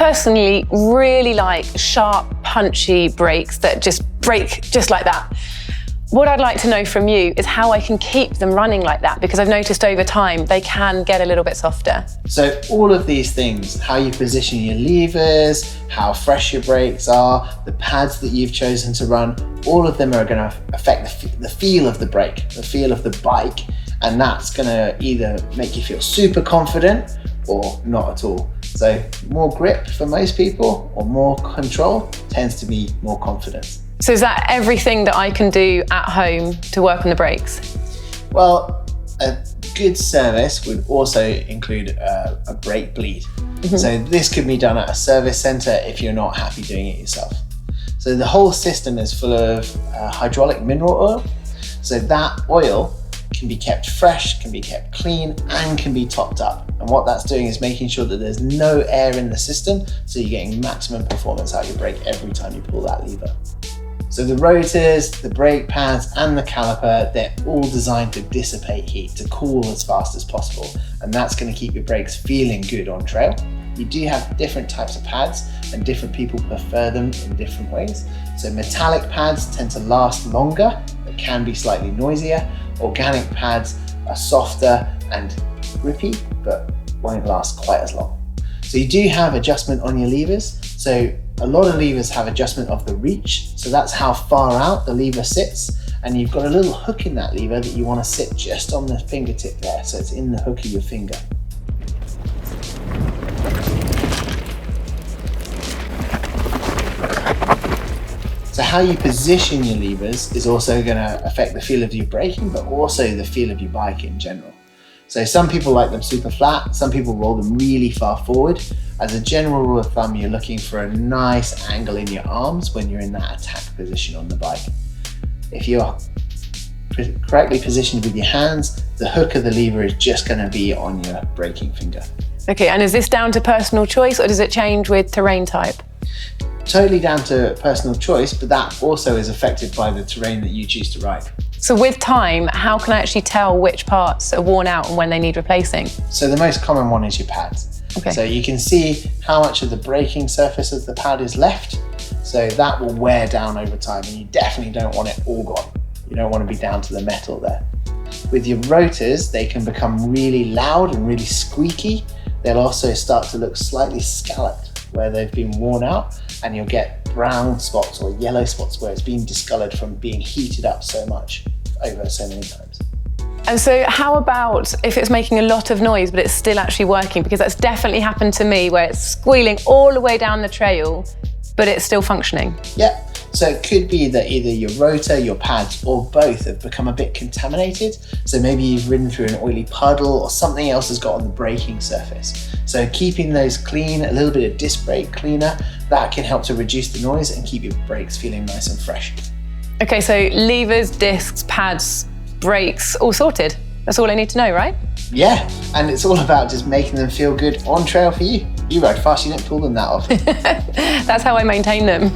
personally really like sharp, punchy brakes that just brake just like that. What I'd like to know from you is how I can keep them running like that, because I've noticed over time they can get a little bit softer. So all of these things, how you position your levers, how fresh your brakes are, the pads that you've chosen to run, all of them are going to affect the feel of the brake, the feel of the bike, and that's going to either make you feel super confident or not at all. So more grip for most people or more control tends to be more confidence. So is that everything that I can do at home to work on the brakes? Well, a good service would also include a brake bleed. So this could be done at a service centre if you're not happy doing it yourself. So the whole system is full of hydraulic mineral oil. So that oil can be kept fresh, can be kept clean, and can be topped up. And what that's doing is making sure that there's no air in the system, so you're getting maximum performance out of your brake every time you pull that lever. So the rotors, the brake pads, and the caliper, they're all designed to dissipate heat, to cool as fast as possible. And that's going to keep your brakes feeling good on trail. You do have different types of pads, and different people prefer them in different ways. So metallic pads tend to last longer, but can be slightly noisier. Organic pads are softer and grippy, but won't last quite as long. So you do have adjustment on your levers. So a lot of levers have adjustment of the reach. So that's how far out the lever sits. And you've got a little hook in that lever that you want to sit just on the fingertip there. So it's in the hook of your finger. So how you position your levers is also going to affect the feel of your braking, but also the feel of your bike in general. So some people like them super flat, some people roll them really far forward. As a general rule of thumb, you're looking for a nice angle in your arms when you're in that attack position on the bike. If you're correctly positioned with your hands, the hook of the lever is just going to be on your braking finger. Okay, and is this down to personal choice, or does it change with terrain type? Totally down to personal choice, but that also is affected by the terrain that you choose to ride. So with time, how can I actually tell which parts are worn out and when they need replacing? So the most common one is your pads. Okay. So you can see how much of the braking surface of the pad is left. So that will wear down over time, and you definitely don't want it all gone. You don't want to be down to the metal there. With your rotors, they can become really loud and really squeaky. They'll also start to look slightly scalloped where they've been worn out, and you'll get brown spots or yellow spots where it's been discolored from being heated up so much over so many times. And so how about if it's making a lot of noise but it's still actually working? Because that's definitely happened to me, where it's squealing all the way down the trail but it's still functioning. Yeah, so it could be that either your rotor, your pads, or both have become a bit contaminated. So maybe you've ridden through an oily puddle or something else has got on the braking surface. So keeping those clean, a little bit of disc brake cleaner, that can help to reduce the noise and keep your brakes feeling nice and fresh. Okay, so levers, discs, pads, brakes, all sorted. That's all I need to know, right? Yeah, and it's all about just making them feel good on trail for you. You ride fast, you don't pull them that often. That's how I maintain them.